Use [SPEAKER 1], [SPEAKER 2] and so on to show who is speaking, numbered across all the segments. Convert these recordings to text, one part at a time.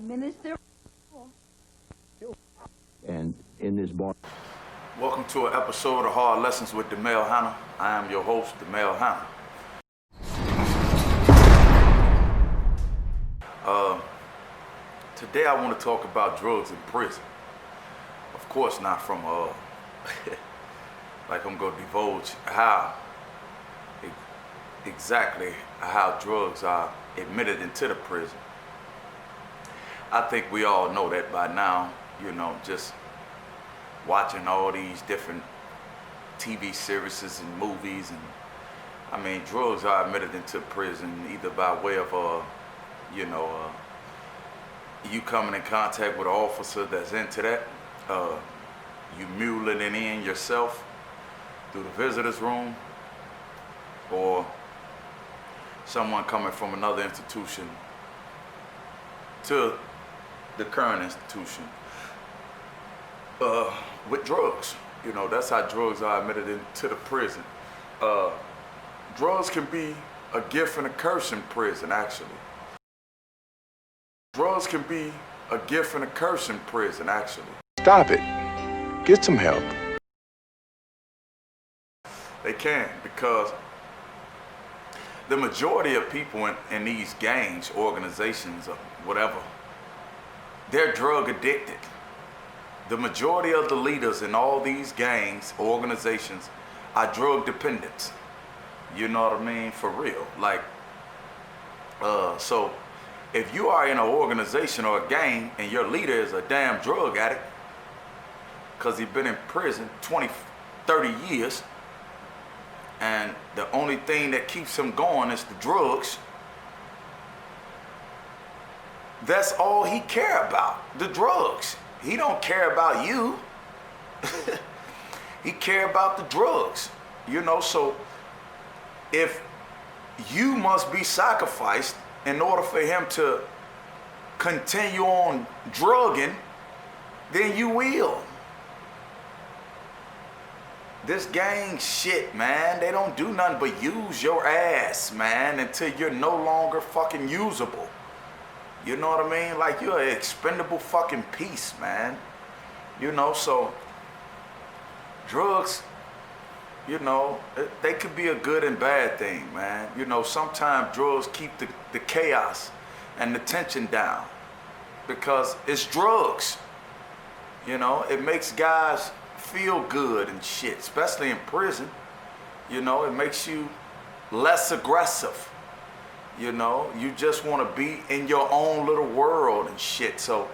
[SPEAKER 1] Minister.
[SPEAKER 2] And in this bar.
[SPEAKER 3] Welcome to an episode of Hard Lessons with Demel Hannah. I am your host, Demel Hannah. Today I want to talk about drugs in prison. Of course, not from like I'm gonna divulge exactly how drugs are admitted into the prison. I think we all know that by now, just watching all these different TV series and movies, and I mean, drugs are admitted into prison either by way of you coming in contact with an officer that's into that, you muling it in yourself through the visitor's room, or someone coming from another institution to the current institution with drugs. That's how drugs are admitted into the prison. Drugs can be a gift and a curse in prison, actually. Drugs can be a gift and a curse in prison, actually.
[SPEAKER 4] Stop it. Get some help.
[SPEAKER 3] They can, because the majority of people in these gangs, organizations, or whatever, they're drug addicted. The majority of the leaders in all these gangs, organizations, are drug dependent. You know what I mean? For real. So if you are in an organization or a gang and your leader is a damn drug addict because he's been in prison 20, 30 years, and the only thing that keeps him going is the drugs, that's all he care about, the drugs. He don't care about you. He care about the drugs, so if you must be sacrificed in order for him to continue on drugging, then you will. This gang shit, man, they don't do nothing but use your ass, man, until you're no longer fucking usable. You know what I mean? Like, you're an expendable fucking piece, man. So drugs, they could be a good and bad thing, man. Sometimes drugs keep the chaos and the tension down because it's drugs. It makes guys feel good and shit, especially in prison. It makes you less aggressive. You just want to be in your own little world and shit. So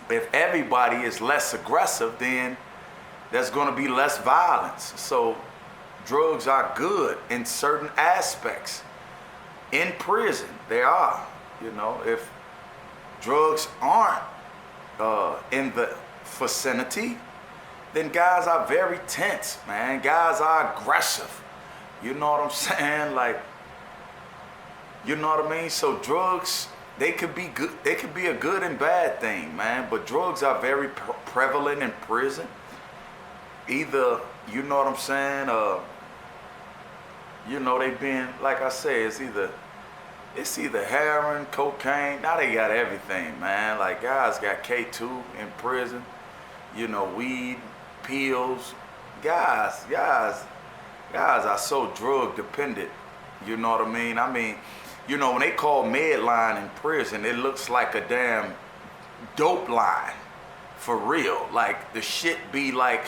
[SPEAKER 3] if everybody is less aggressive, then there's going to be less violence. So drugs are good in certain aspects. In prison, they are. If drugs aren't in the vicinity, then guys are very tense, man. Guys are aggressive. You know what I'm saying? You know what I mean? So drugs, they could be good. They could be a good and bad thing, man. But drugs are very prevalent in prison. Either, you know what I'm saying? They've been, like I say, it's either heroin, cocaine. Now they got everything, man. Like, guys got K2 in prison. Weed, pills. Guys are so drug dependent. You know what I mean? When they call Medline in prison, it looks like a damn dope line. For real. Like, the shit be like,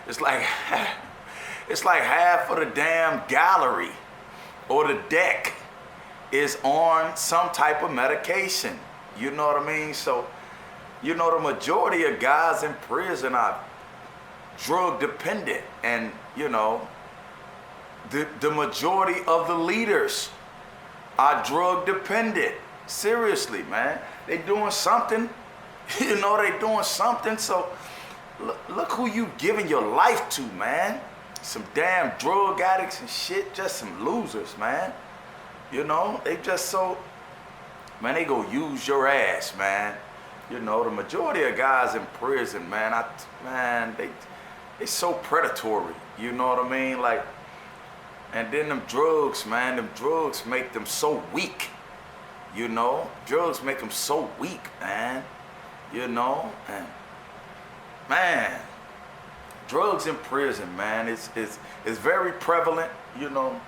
[SPEAKER 3] it's like half of the damn gallery or the deck is on some type of medication. You know what I mean? So, the majority of guys in prison are drug dependent. And, the majority of the leaders are drug dependent. Seriously, man. They doing something. They doing something. So look who you giving your life to, man. Some damn drug addicts and shit. Just some losers, man. They just so, man, they go use your ass, man. The majority of guys in prison, man, they so predatory. You know what I mean? And then them drugs, man, them drugs make them so weak. You know, drugs make them so weak, man. You know, and man, drugs in prison, man, it's very prevalent. You know,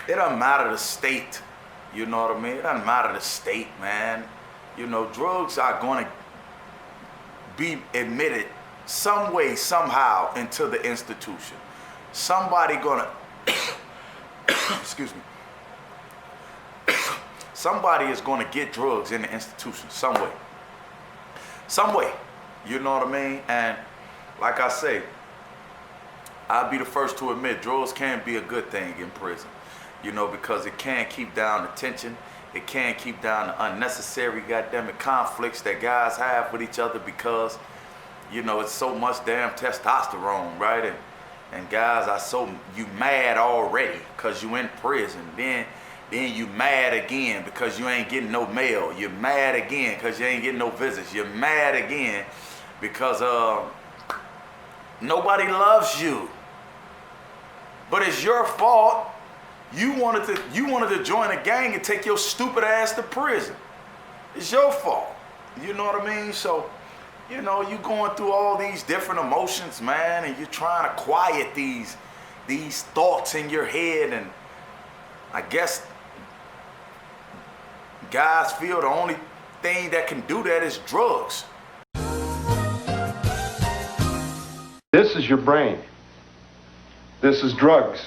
[SPEAKER 3] it doesn't matter the state. You know what I mean? It doesn't matter the state, man. You know, drugs are going to be admitted some way, somehow into the institution. Somebody gonna, excuse me. Somebody is going to get drugs in the institution some way. Some way. You know what I mean? And like I say, I'll be the first to admit drugs can be a good thing in prison. You know, because it can keep down the tension. It can keep down the unnecessary goddammit conflicts that guys have with each other because, you know, it's so much damn testosterone, right? And guys are so, you mad already because you in prison. Then you mad again because you ain't getting no mail. You're mad again because you ain't getting no visits. You're mad again because nobody loves you. But it's your fault. You wanted to join a gang and take your stupid ass to prison. It's your fault. You know what I mean? So, you know, you going through all these different emotions, man, and you're trying to quiet these thoughts in your head, and I guess guys feel the only thing that can do that is drugs.
[SPEAKER 1] This is your brain. This is drugs.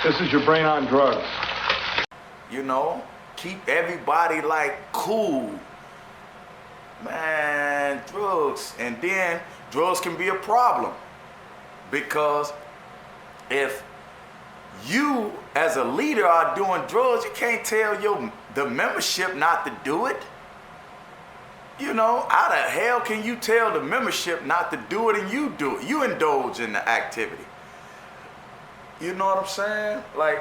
[SPEAKER 1] This is your brain on drugs.
[SPEAKER 3] You know, keep everybody like cool. Man, drugs. And then drugs can be a problem because if you as a leader are doing drugs, you can't tell the membership not to do it. You know, how the hell can you tell the membership not to do it and you do it? You indulge in the activity. You know what I'm saying? Like,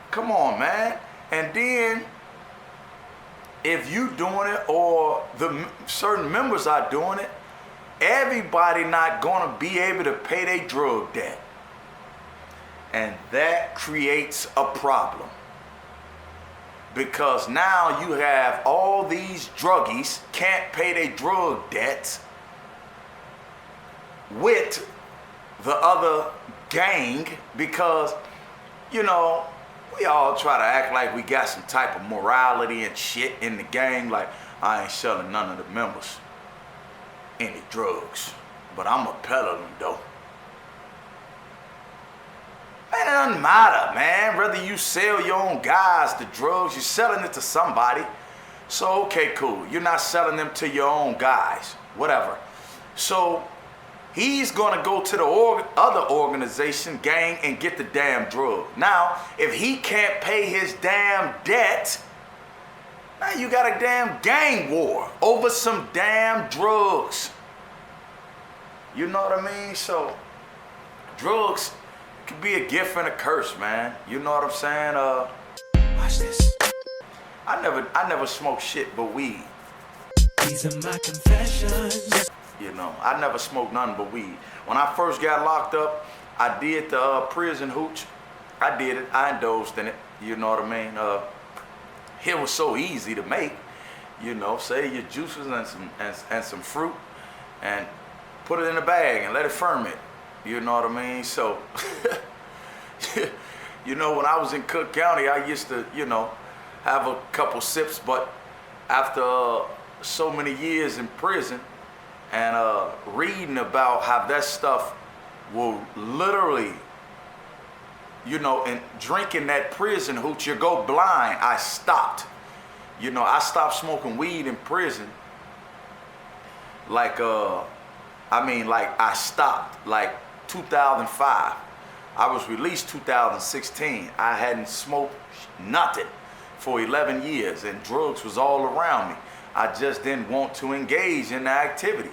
[SPEAKER 3] come on, man. And then if you doing it or the certain members are doing it, everybody not gonna be able to pay their drug debt. And that creates a problem. Because now you have all these druggies can't pay their drug debts with the other gang because, you know, we all try to act like we got some type of morality and shit in the gang. Like, I ain't selling none of the members any drugs, but I'm going to peddle them though. Man, it doesn't matter, man. Whether you sell your own guys the drugs, you're selling it to somebody. So, okay, cool. You're not selling them to your own guys, whatever. So, he's gonna go to the other organization, gang, and get the damn drug. Now, if he can't pay his damn debt, now you got a damn gang war over some damn drugs. You know what I mean? So, drugs can be a gift and a curse, man. You know what I'm saying? Watch this. I never smoked shit but weed.
[SPEAKER 5] These are my confessions.
[SPEAKER 3] You know, I never smoked nothing but weed. When I first got locked up, I did the prison hooch. I did it. I indulged in it. You know what I mean? It was so easy to make. You know, say your juices and some fruit, and put it in a bag and let it ferment. You know what I mean? So, you know, when I was in Cook County, I used to, you know, have a couple sips, but after so many years in prison and reading about how that stuff will literally, you know, and drinking that prison hooch, you go blind, I stopped. You know, I stopped smoking weed in prison. Like, I stopped, like, 2005. I was released 2016. I hadn't smoked nothing for 11 years and drugs was all around me. I just didn't want to engage in the activity.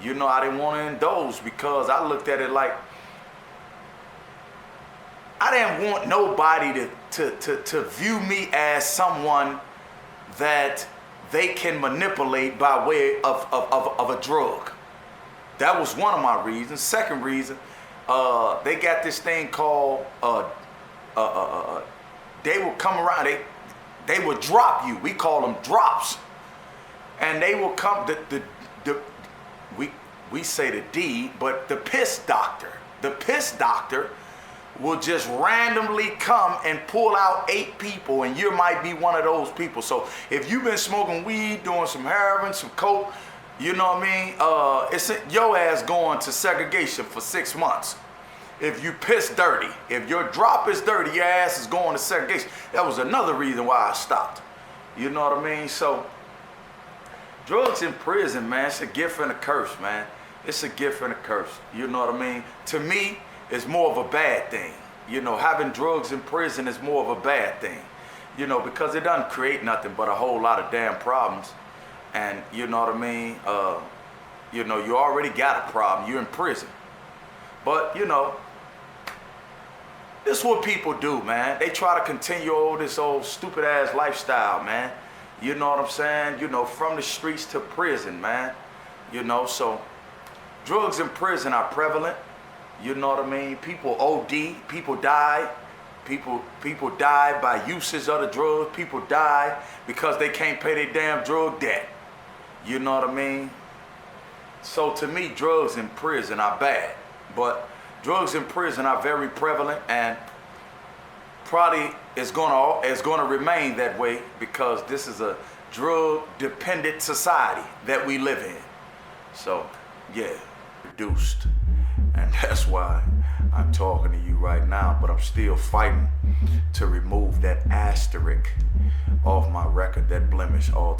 [SPEAKER 3] You know, I didn't want to indulge because I looked at it like I didn't want nobody to view me as someone that they can manipulate by way of a drug. That was one of my reasons. Second reason, they got this thing called, they will come around, they will drop you. We call them drops. And they will come, we say the D, but the piss doctor will just randomly come and pull out 8 people, and you might be one of those people. So if you've been smoking weed, doing some heroin, some coke, you know what I mean? It's your ass going to segregation for 6 months. If you piss dirty, if your drop is dirty, your ass is going to segregation. That was another reason why I stopped. You know what I mean? So drugs in prison, man, it's a gift and a curse, man. It's a gift and a curse. You know what I mean? To me, it's more of a bad thing. You know, having drugs in prison is more of a bad thing. You know, because it doesn't create nothing but a whole lot of damn problems. And you know what I mean? You know, you already got a problem. You're in prison. But, you know, this is what people do, man. They try to continue this old stupid ass lifestyle, man. You know what I'm saying? You know, from the streets to prison, man. You know, so drugs in prison are prevalent. You know what I mean? People OD, people die. People die by usage of the drugs. People die because they can't pay their damn drug debt. You know what I mean? So to me, drugs in prison are bad. But drugs in prison are very prevalent, and probably it's gonna remain that way because this is a drug-dependent society that we live in. So, yeah, reduced. And that's why I'm talking to you right now, but I'm still fighting to remove that asterisk off my record, that blemish altogether.